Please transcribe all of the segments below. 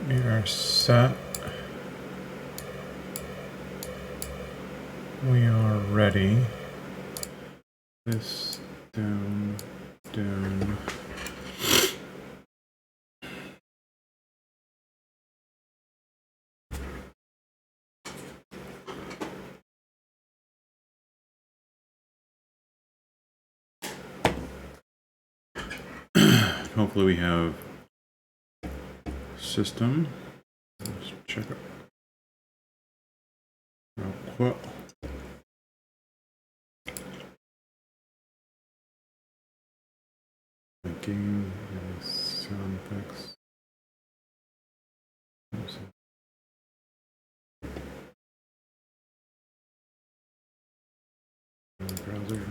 We are set. We are ready. This down, down. Hopefully we have system. Let's check it real quick. The game is sound effects. Browser.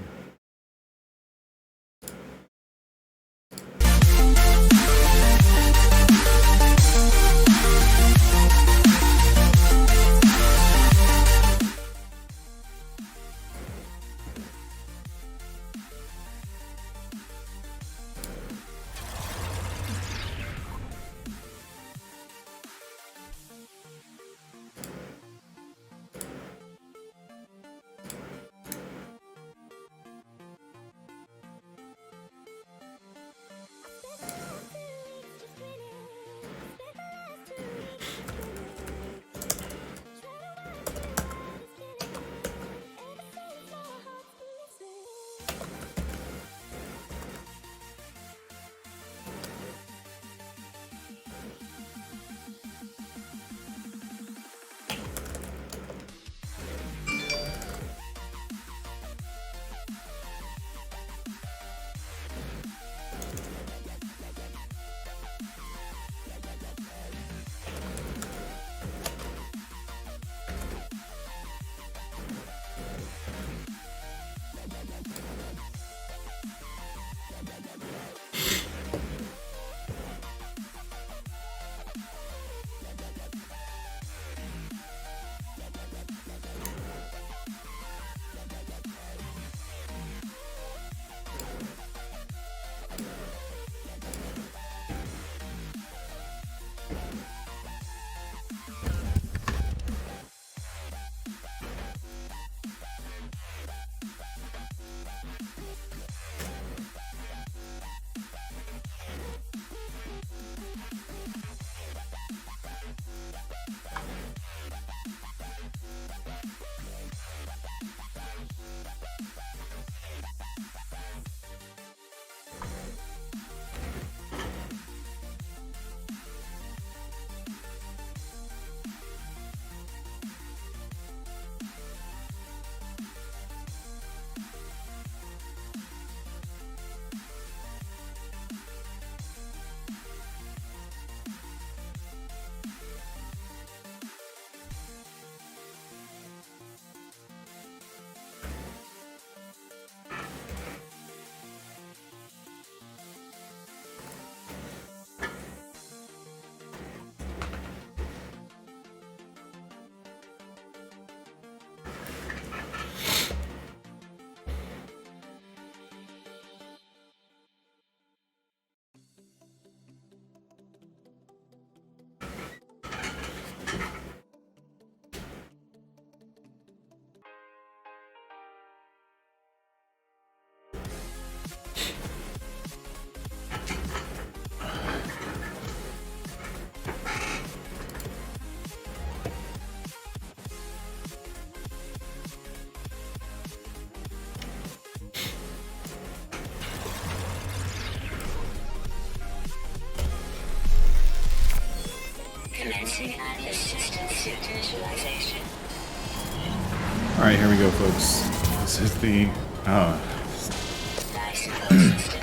Alright, here we go, folks. This is the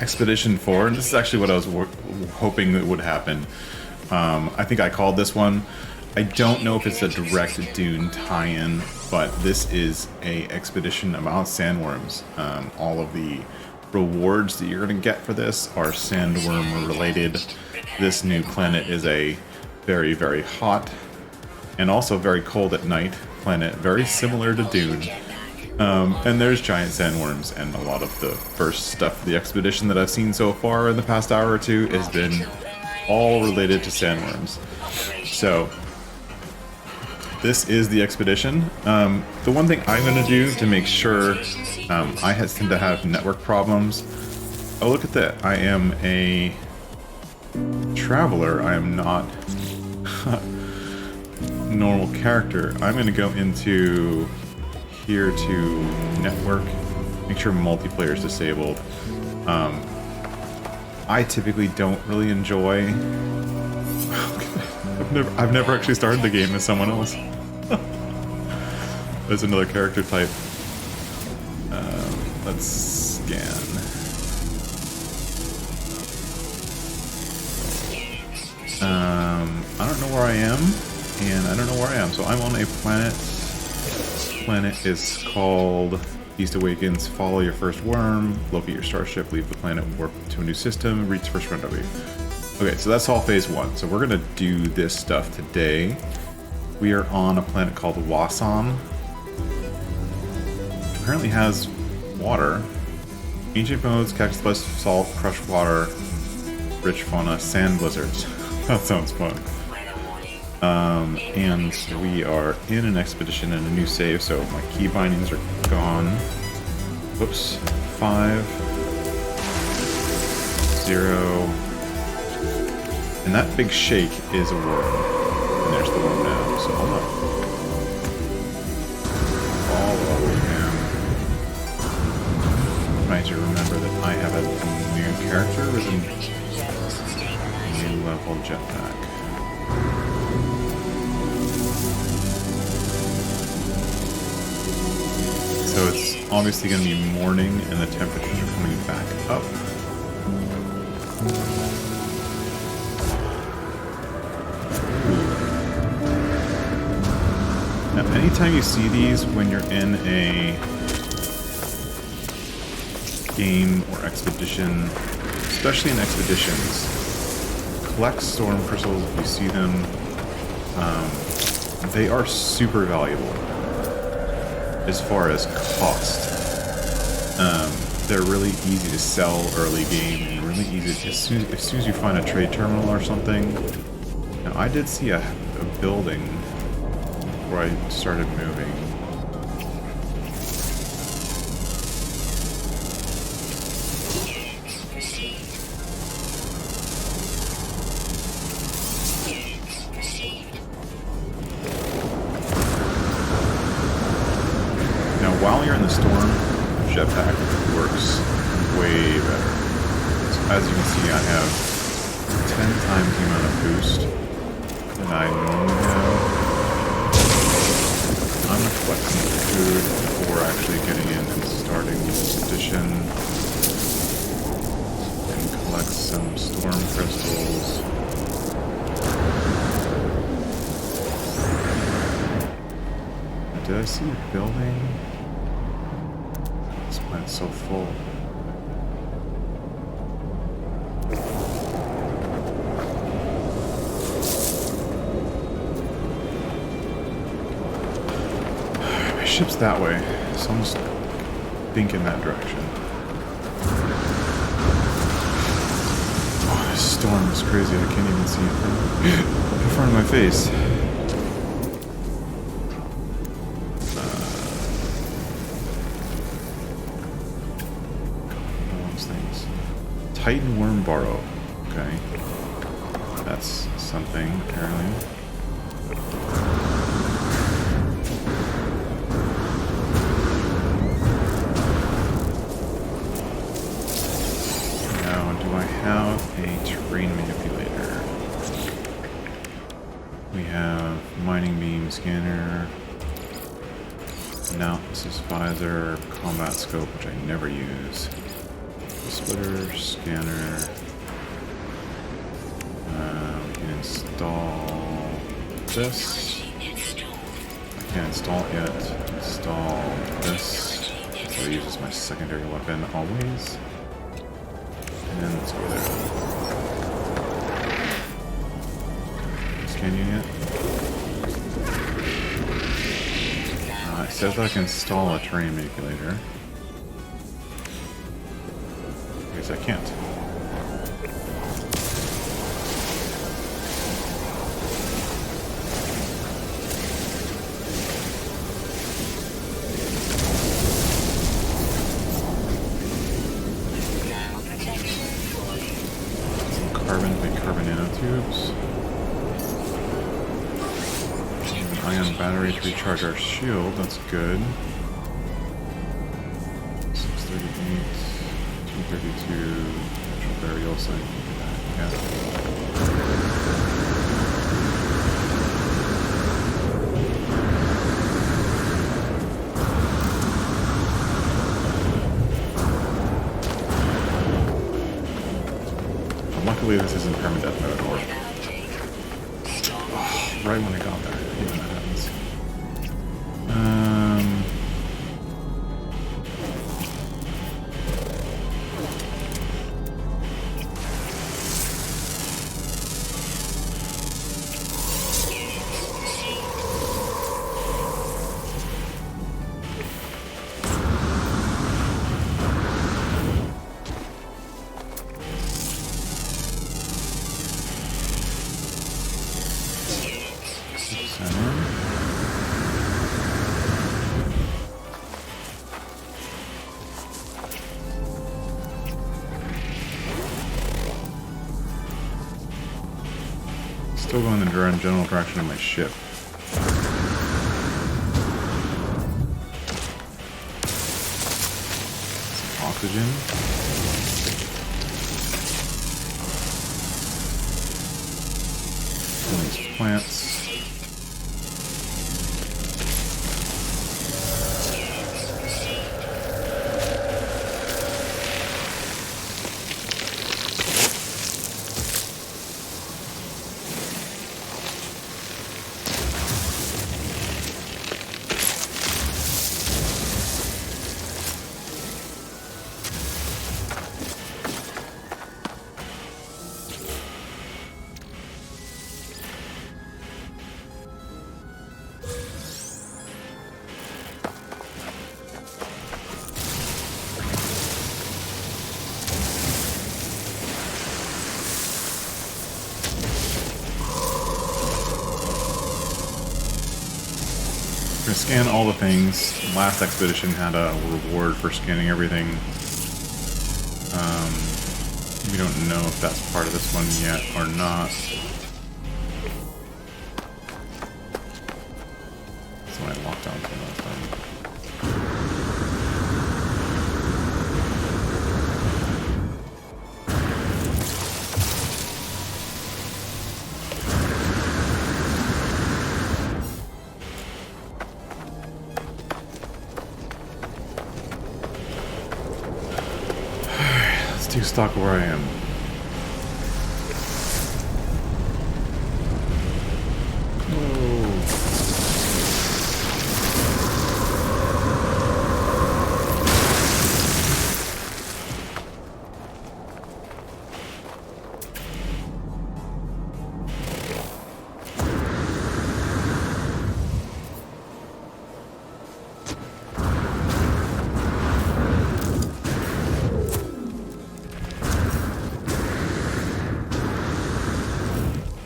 Expedition 4, and this is actually what I was hoping that would happen. I think I called this one. I don't know if it's a direct Dune tie-in, but this is a expedition about sandworms. All of the rewards that you're going to get for this are sandworm related. This new planet is a very, very hot and also very cold at night planet, very similar to Dune. And there's giant sandworms, and a lot of the first stuff, the expedition that I've seen so far in the past hour or two has been all related to sandworms. So this is the expedition. The one thing I'm going to do to make sure I tend to have network problems. Oh, look at that. I am a traveler. I am not normal character. I'm going to go into here to network, make sure multiplayer is disabled. I typically don't really enjoy. I've never actually started the game as someone else. There's another character type. Let's scan. I don't know where I am, and I don't know where I am. So I'm on a planet. Planet is called Beast Awakens. Follow your first worm, locate your starship, leave the planet, warp to a new system, reach first rendezvous. Okay, so that's all phase 1. So we're gonna do this stuff today. We are on a planet called Wasan. Apparently has water. Ancient modes, cactus dust, salt, crushed water, rich fauna, sand blizzards. That sounds fun. And we are in an expedition and a new save, so my key bindings are gone. Whoops. 5, 0. And that big shake is a worm. And there's the worm now, so hold on. Follow him. Trying to remember that I have a new character with a new level jetpack. So it's obviously going to be morning and the temperatures are coming back up. Now, anytime you see these when you're in a game or expedition, especially in expeditions, collect storm crystals if you see them. They are super valuable as far as cost. They're really easy to sell early game and really easy as soon as you find a trade terminal or something. Now I did see a building where I started moving. While you're in the storm, jetpack works way better. So as you can see, I have 10 times the amount of boost than I normally have. I'm gonna collect some food before actually getting in and starting the expedition. And collect some storm crystals. Did I see a building? This plant's so full. My ship's that way, so I'm just thinking that direction. Oh, this storm is crazy. I can't even see it in front of my face. Titan worm borrow. Okay. That's something, apparently. Now, do I have a terrain manipulator? We have mining beam, scanner, analysis visor, combat scope, which I never use. Splitter, scanner. We can install this. I can't install it yet. Install this. So I use as my secondary weapon always. And let's go there. Scan unit. It says I can install a terrain manipulator. I can't. carbon to make carbon nanotubes. An ion battery to recharge our shield, that's good. 638, 232, natural burial, so I can do that, yeah. Luckily this isn't permadeath mode, or right when I got there. I hate when that happens. Still going in the general direction of my ship. Some oxygen. Some of these plants. We're gonna scan all the things. Last expedition had a reward for scanning everything. We don't know if that's part of this one yet or not. That's when I locked on to last time. Do stock where I am.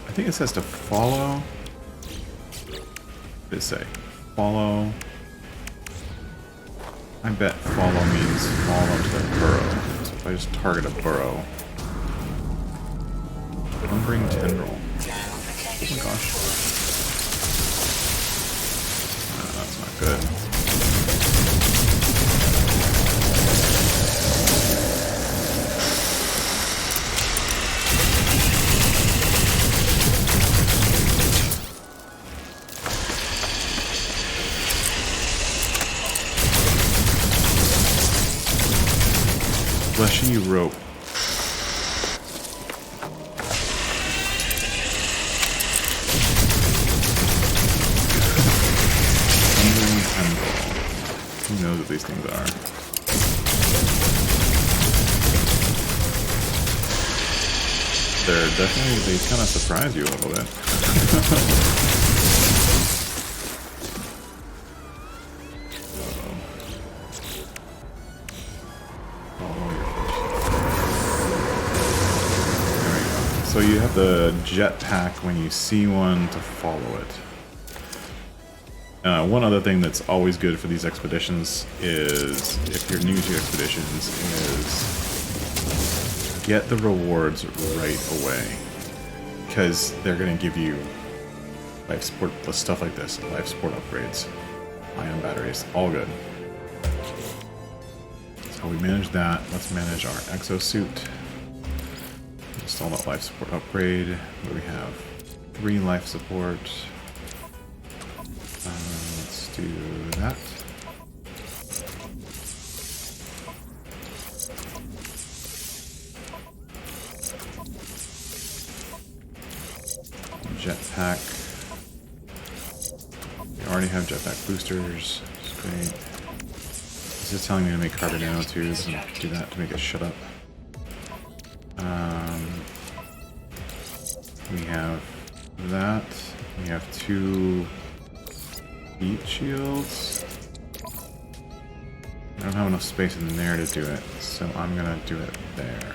I think it says to follow. What did it say? Follow. I bet follow means follow to the burrow. So if I just target a burrow. Lumbering tendril. Oh my gosh. That's not good. Fleshy rope. Who knows what these things are? They're definitely, they kind of surprise you a little bit. So you have the jetpack when you see one to follow it. One other thing that's always good for these expeditions is, if you're new to expeditions, is get the rewards right away. Because they're going to give you life support, stuff like this, life support upgrades, ion batteries, all good. So we manage that. Let's manage our exosuit. Install that life support upgrade. What do we have? 3 life support. Let's do that. Jetpack. We already have jetpack boosters. That's great. This is telling me to make carbon nanotubes and do that to make it shut up. We have that. We have 2 heat shields. I don't have enough space in there to do it, so I'm gonna do it there.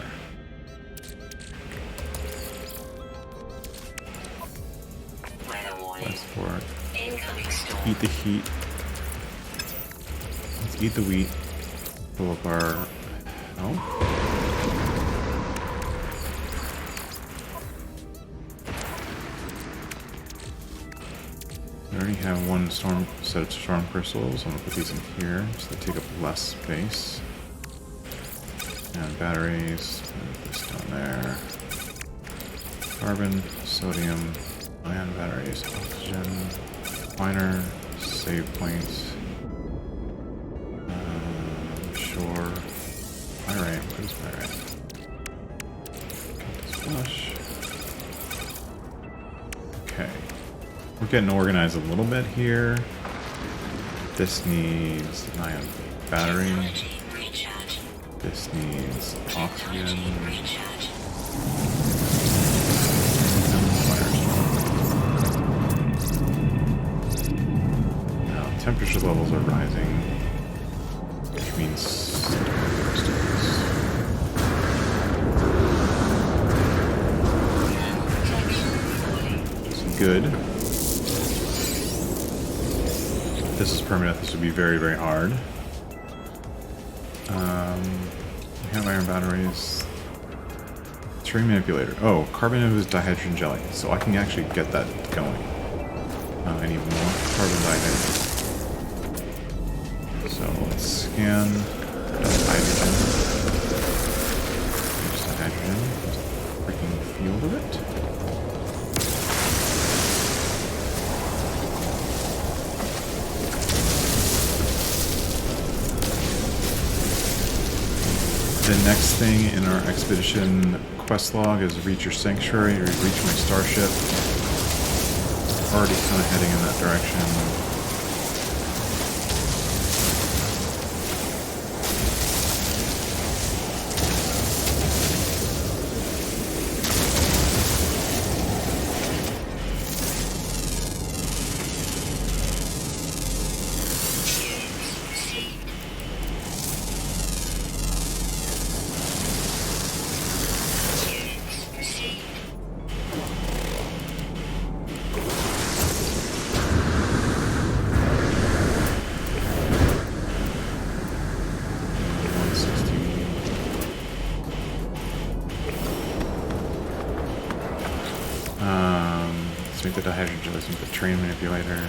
Transport. Eat the heat. Let's eat the wheat. Pull up our... Oh. I already have 1 set of storm crystals. I'm gonna put these in here so they take up less space. And batteries. Put this down there. Carbon, sodium, ion batteries, oxygen, miner, save points. Sure. Pyrite. What is pyrite? Get this flush. Okay. We're getting organized a little bit here. This needs an ion battery. This needs oxygen. Now, temperature levels are rising, which means it's good. This is permanent. This would be very, very hard. We have iron batteries. Terrain manipulator. Oh, carbon-infused dihydrogen jelly. So I can actually get that going. I need more carbon dihydrogen. So let's scan hydrogen. There's the hydrogen. There's a freaking field of it. The next thing in our expedition quest log is reach your sanctuary, or reach my starship. Already kind of heading in that direction. Let's make the dihydrogen jelly, let's make the terrain manipulator.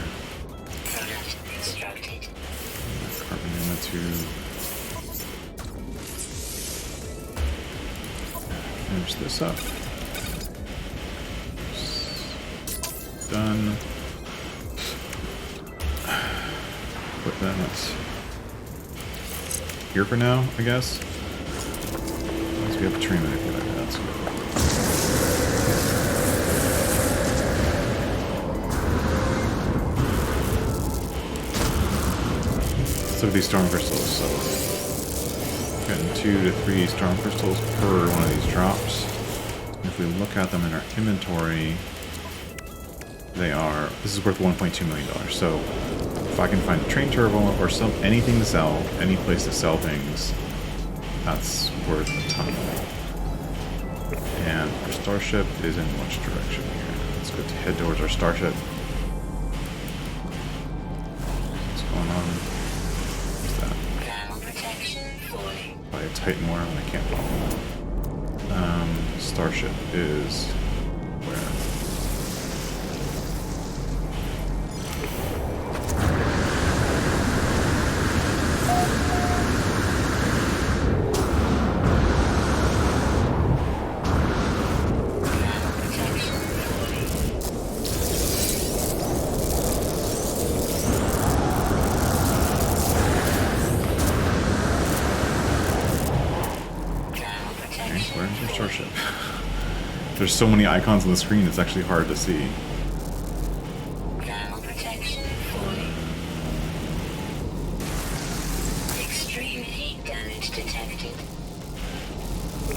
Carbon nanotube. Finish this up. Done. Put that here for now, I guess. Once we have the terrain manipulator, that's good. Of these storm crystals, so getting 2 to 3 storm crystals per one of these drops. And if we look at them in our inventory, this is worth $1.2 million. So if I can find a train turbo or anything to sell, any place to sell things, that's worth a ton of money. And our starship is in which direction here? Let's go to head towards our starship. What's going on? By a Titan worm, I can't follow that. Starship is where? Where's your starship? There's so many icons on the screen, it's actually hard to see. Thermal protection fully. Extreme heat damage detected.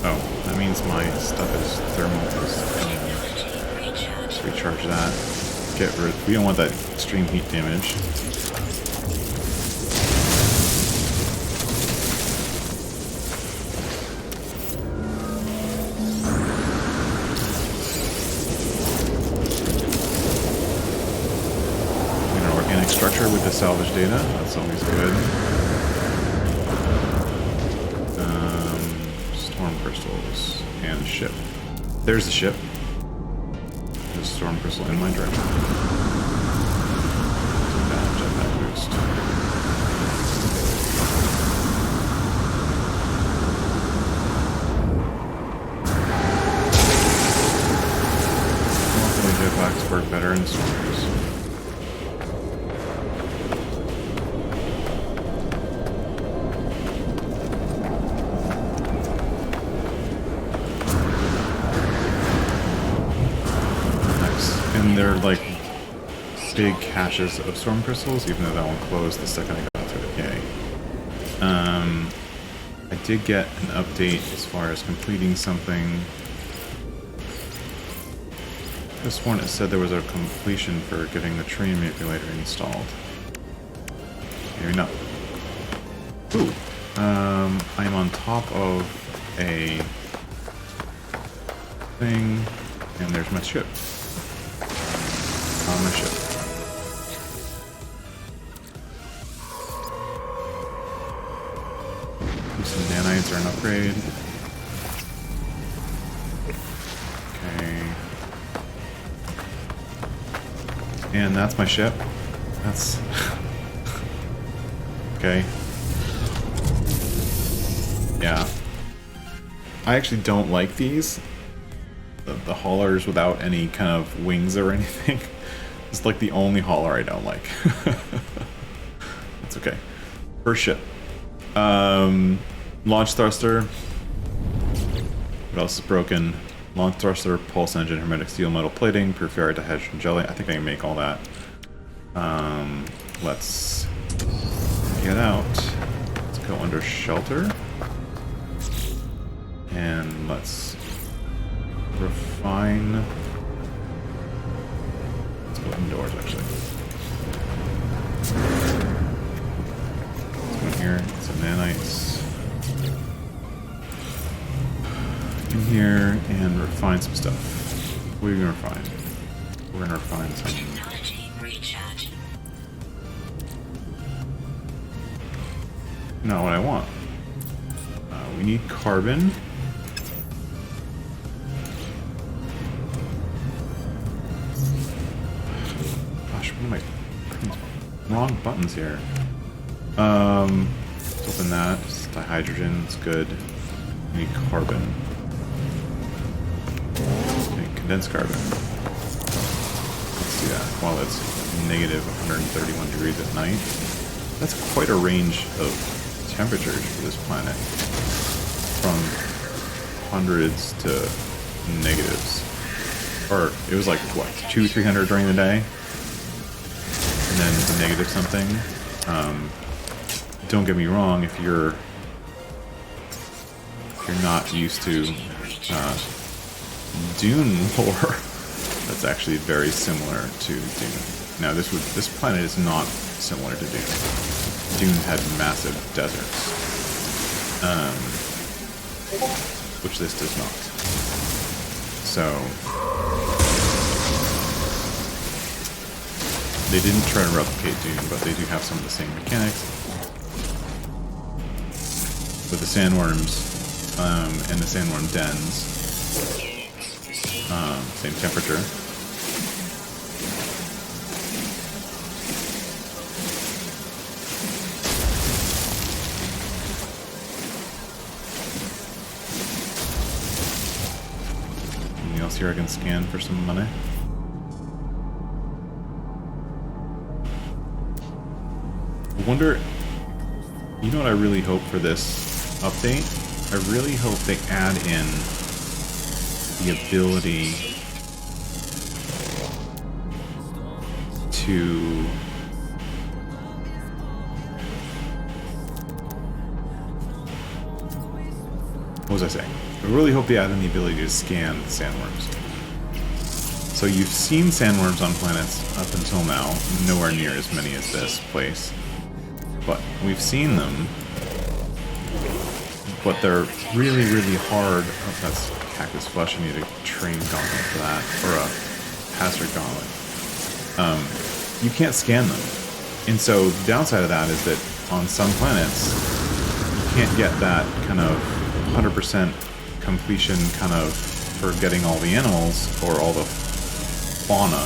Oh, that means my stuff is thermal. Let's recharge that. Get rid. We don't want that extreme heat damage. Structure with the salvage data, that's always good. Storm crystals and ship. There's the ship. There's a storm crystal in my direction. Jetpack boost. Hopefully jetpacks work better in storms. They're like big caches of storm crystals, even though that one closed the second I got to it. Yay. I did get an update as far as completing something. This one, it said there was a completion for getting the train manipulator installed. Maybe not. Ooh. I'm on top of a thing, and there's my ship. On my ship. Some nanites are an upgrade. Okay. And that's my ship. That's... okay. Yeah. I actually don't like these. The haulers without any kind of wings or anything. It's like the only hauler I don't like. It's okay. First ship. Launch thruster. What else is broken? Launch thruster, pulse engine, hermetic steel, metal plating, pure ferrite, dihydrogen jelly. I think I can make all that. Let's get out. Let's go under shelter. And let's refine. Let's go indoors, actually. Let's go in here, get some nanites. In here, and refine some stuff. What are we gonna refine? We're gonna refine some. Technology recharge. Not what I want. We need carbon. Gosh, what am I pressing wrong buttons here? Let's open that. It's dihydrogen, it's good. We need carbon. Okay, condensed carbon. Let's do that while it's negative 131 degrees at night. That's quite a range of temperatures for this planet. From hundreds to negatives. Or it was like, what, 200-300 during the day? And then negative something. Don't get me wrong, if you're not used to Dune lore, that's actually very similar to Dune. Now this planet is not similar to Dune. Dune had massive deserts, which this does not. So they didn't try to replicate Dune, but they do have some of the same mechanics. With the sandworms, and the sandworm dens. Same temperature. Anything else here I can scan for some money? I wonder, you know what I really hope for this update? I really hope they add in the ability to what was I saying? I really hope they add in the ability to scan the sandworms. So you've seen sandworms on planets up until now, nowhere near as many as this place. But we've seen them, but they're really, really hard. Oh, that's cactus flesh. I need a train gauntlet for that, or a hazard gauntlet. You can't scan them. And so the downside of that is that on some planets, you can't get that kind of 100% completion kind of for getting all the animals or all the fauna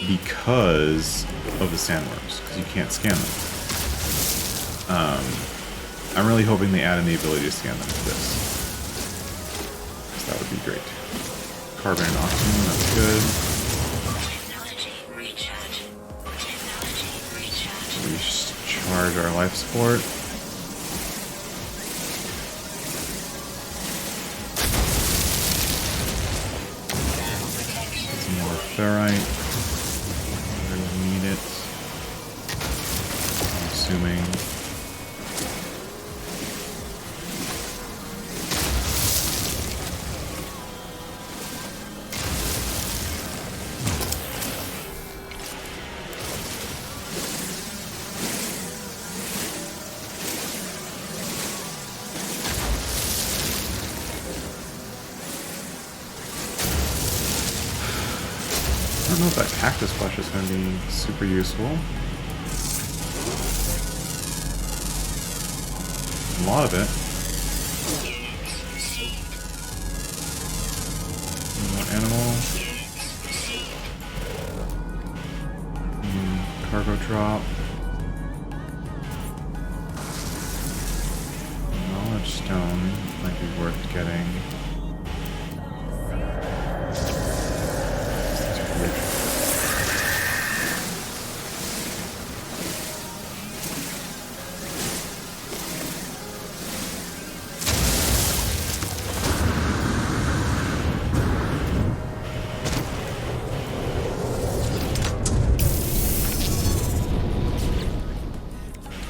because of the sandworms, because you can't scan them. I'm really hoping they add in the ability to scan them to this. So that would be great. Carbon and oxygen, that's good. Recharge our life support. Get some more ferrite. I really need it. I'm assuming. I don't know if that cactus flesh is going to be super useful. A lot of it. More animal. Cargo drop. Knowledge stone might be worth getting.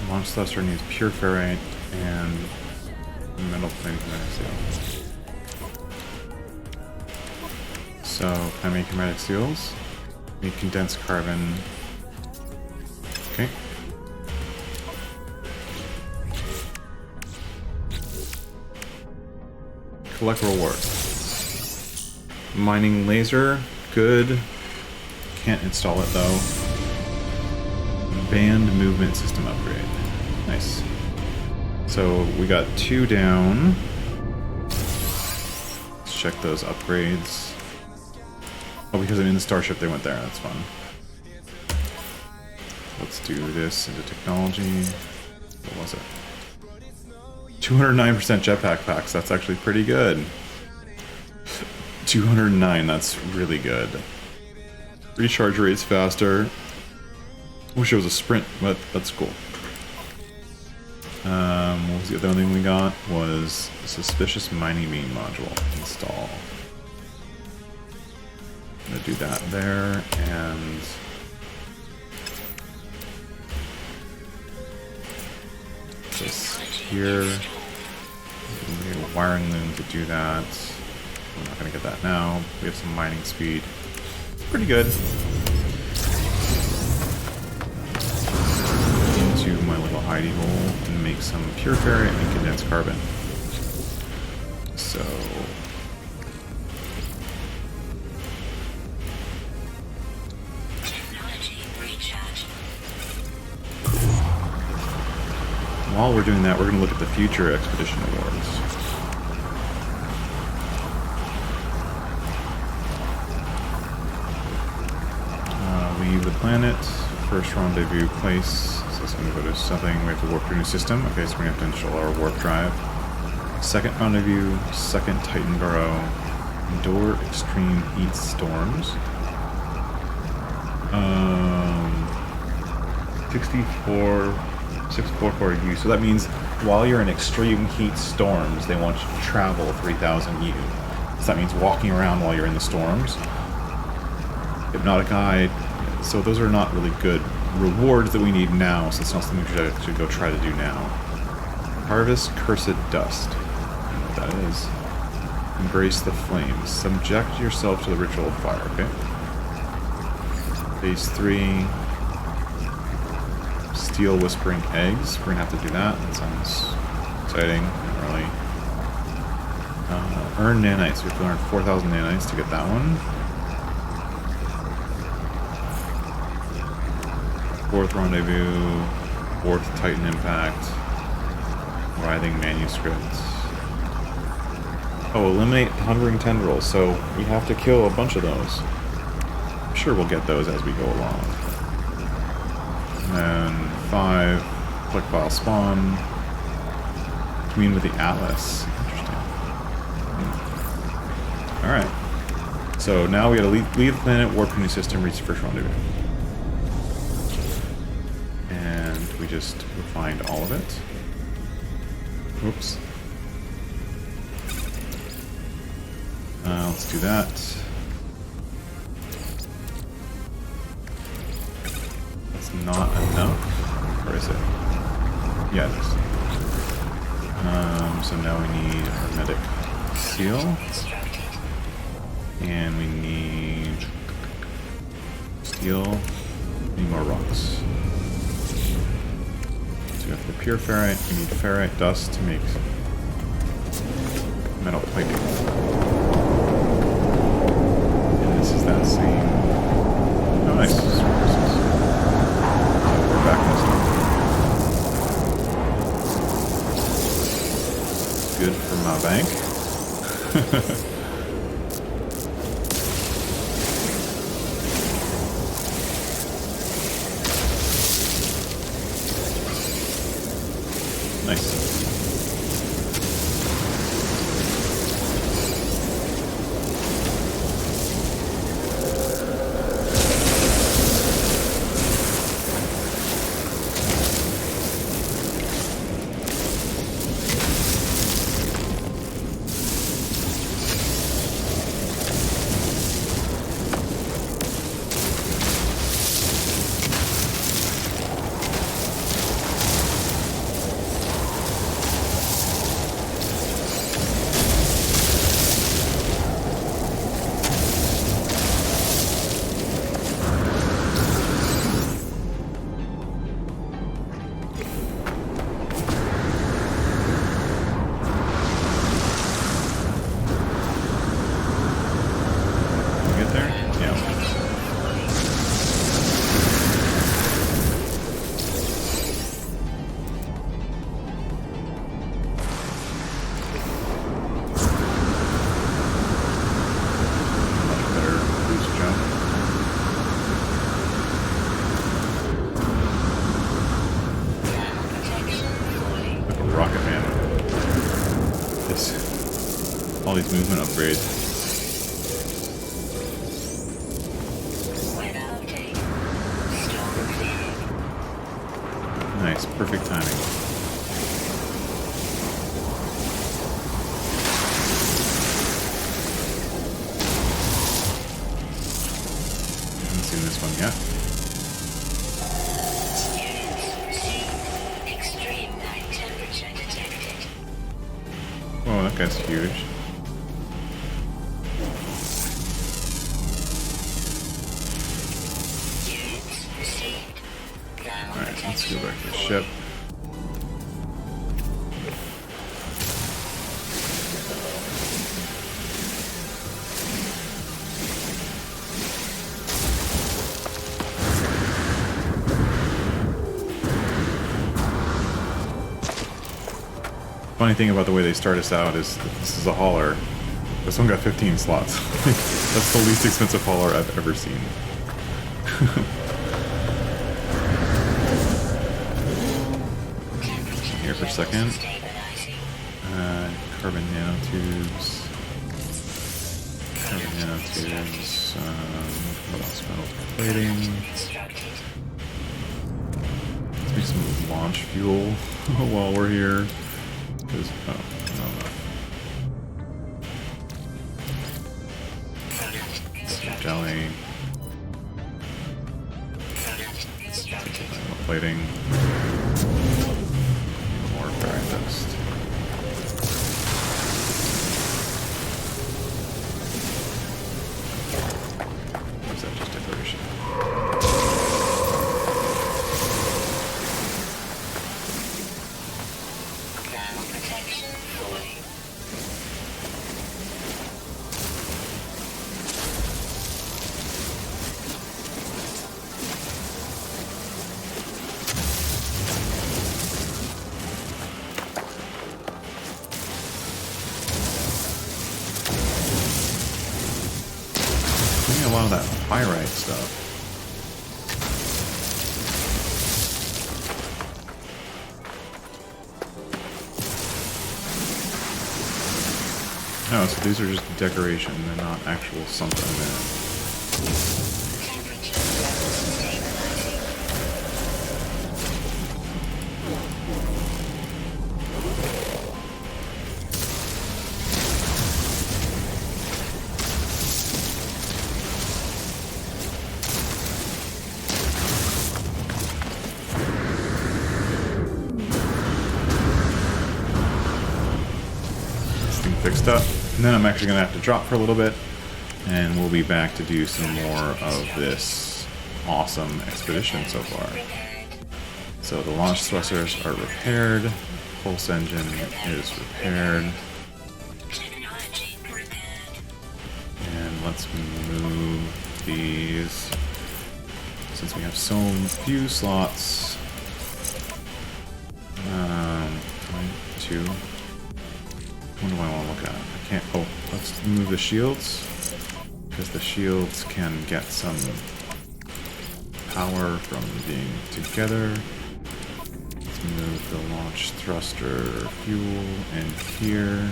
Launch thruster needs pure ferrite and metal plating kinetic seal. So, can I make kinetic seals? Make condensed carbon. Okay. Collect reward. Mining laser, good. Can't install it though. Band movement system upgrade. Nice. So we got 2 down. Let's check those upgrades. Oh, because I'm in the starship, they went there. That's fun. Let's do this into technology. What was it? 209% jetpack packs. That's actually pretty good. 209. That's really good. Recharge rate's faster. Wish it was a sprint, but that's cool. What was the other thing we got? Was a suspicious mining beam module install. I'm gonna do that there, and this here. We need a wiring loom to do that. We're not gonna get that now. We have some mining speed. Pretty good. Into my little hidey hole and make some pure ferrite and condensed carbon. So while we're doing that, we're going to look at the future expedition awards. planet. First rendezvous place. So it's going to go to something. We have to warp to a new system. Okay, so we have to install our warp drive. Second rendezvous. Second Titan burrow. Endure extreme heat storms. 644U. So that means while you're in extreme heat storms, they want you to travel 3000 U. So that means walking around while you're in the storms. Hypnotic Eye. So those are not really good rewards that we need now, so it's not something we should go try to do now. Harvest Cursed Dust. I don't know what that is. Embrace the flames. Subject yourself to the ritual of fire, okay? Phase 3. Steel Whispering Eggs. We're gonna have to do that. That sounds exciting. Not really. Earn nanites. We have to earn 4,000 nanites to get that one. Fourth rendezvous. Fourth Titan impact. Writhing manuscripts. Oh, eliminate hungering tendrils. So we have to kill a bunch of those. I'm sure we'll get those as we go along. And then 5, click file spawn. Commune with the Atlas. Interesting. Alright. So now we gotta leave the planet, warp to new system, reach the first rendezvous. And we just refined all of it. Oops. Let's do that. That's not enough. Where is it? Yeah, it is. So now we need Hermetic Seal. And we need steel. We need more rocks. So we have the pure ferrite. We need ferrite dust to make metal piping. This is that same. Oh, nice. We're back this time. Good for my bank. Nice. All these movement upgrades. Nice, perfect timing. Haven't seen this one yet. Extreme night temperature detected. Oh, that guy's huge. Alright, let's go back to the ship. Funny thing about the way they start us out is that this is a hauler. This one got 15 slots. That's the least expensive hauler I've ever seen. here for a second. Carbon nanotubes. Carbon nanotubes. What else? Metal plating. Let's make some launch fuel while we're here. Because, oh, no. Jelly. Metal plating. More ferric dust. Or is that just decoration? Protection fully. Doing a lot of that pyrite stuff. No, so these are just decoration, they're not actual something there. Temperature stabilizing. This thing fixed up. And then I'm actually going to have to drop for a little bit, and we'll be back to do some more of this awesome expedition so far. So the launch thrusters are repaired, pulse engine is repaired, Technology prepared. and let's move these, since we have so few slots. 2. What do I want to look at? I can't. Oh, let's move the shields, because the shields can get some power from being together. Let's move the launch thruster fuel in here.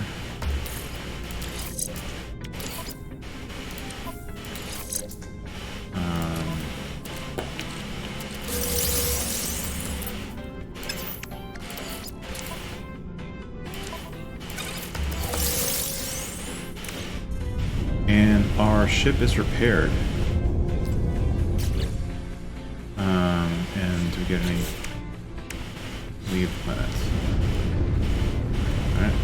And our ship is repaired. And do we get any leave planet? Alright,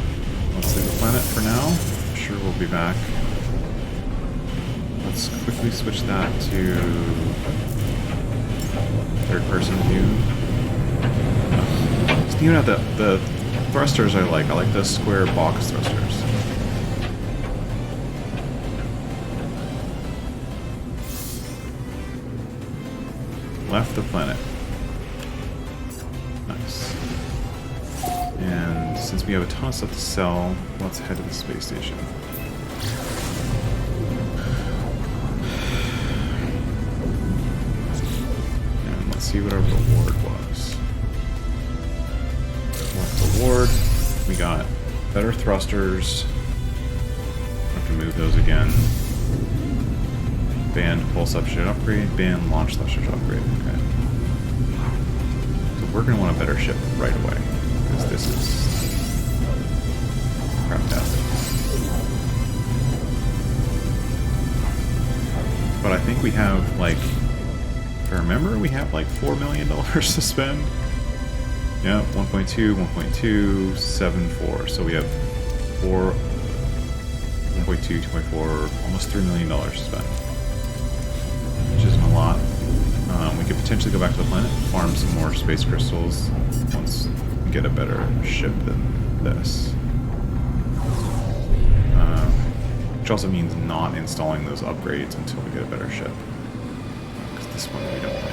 let's leave the planet for now. I'm sure we'll be back. Let's quickly switch that to third person view. So you know the thrusters I like the square box thrusters. Left the planet. Nice. And since we have a ton of stuff to sell, let's head to the space station. And let's see what our reward was. Select reward. We got better thrusters. Have to move those again. Band pulse upshot upgrade, band launch thruster upgrade. Okay. So we're gonna want a better ship right away, because this is craptastic. But I think we have, like, if I remember, we have like $4 million to spend. Yeah, 1.2, 1.2, 7.4. So we have 1.2, 2.4, almost $3 million to spend. Which isn't a lot. We could potentially go back to the planet, farm some more space crystals once we get a better ship than this. Which also means not installing those upgrades until we get a better ship. Because this one we don't like.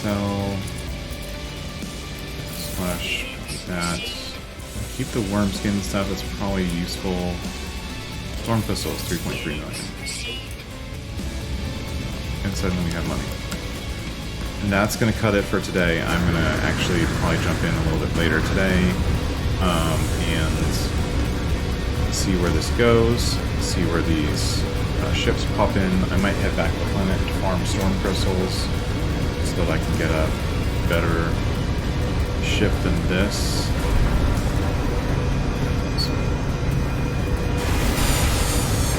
sell. Slash that. Keep the worm skin stuff, that's probably useful. Storm pistols, 3.3 million. And suddenly we have money. And that's going to cut it for today. I'm going to actually probably jump in a little bit later today and see where this goes, see where these ships pop in. I might head back to the planet to farm storm crystals so that I can get a better ship than this.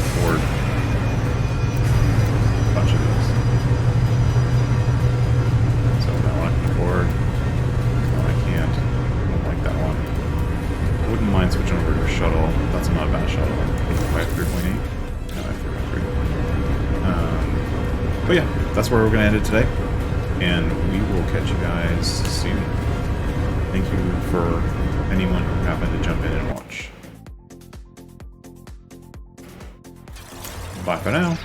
Afford a bunch of these. So that one I can afford. No, I can't. I don't like that one. I wouldn't mind switching over to a shuttle. That's not a bad shuttle. I have 3.8. No, I have 3.3. But yeah, that's where we're going to end it today. And we will catch you guys soon. Thank you for anyone who happened to jump in and watch. Bye for now.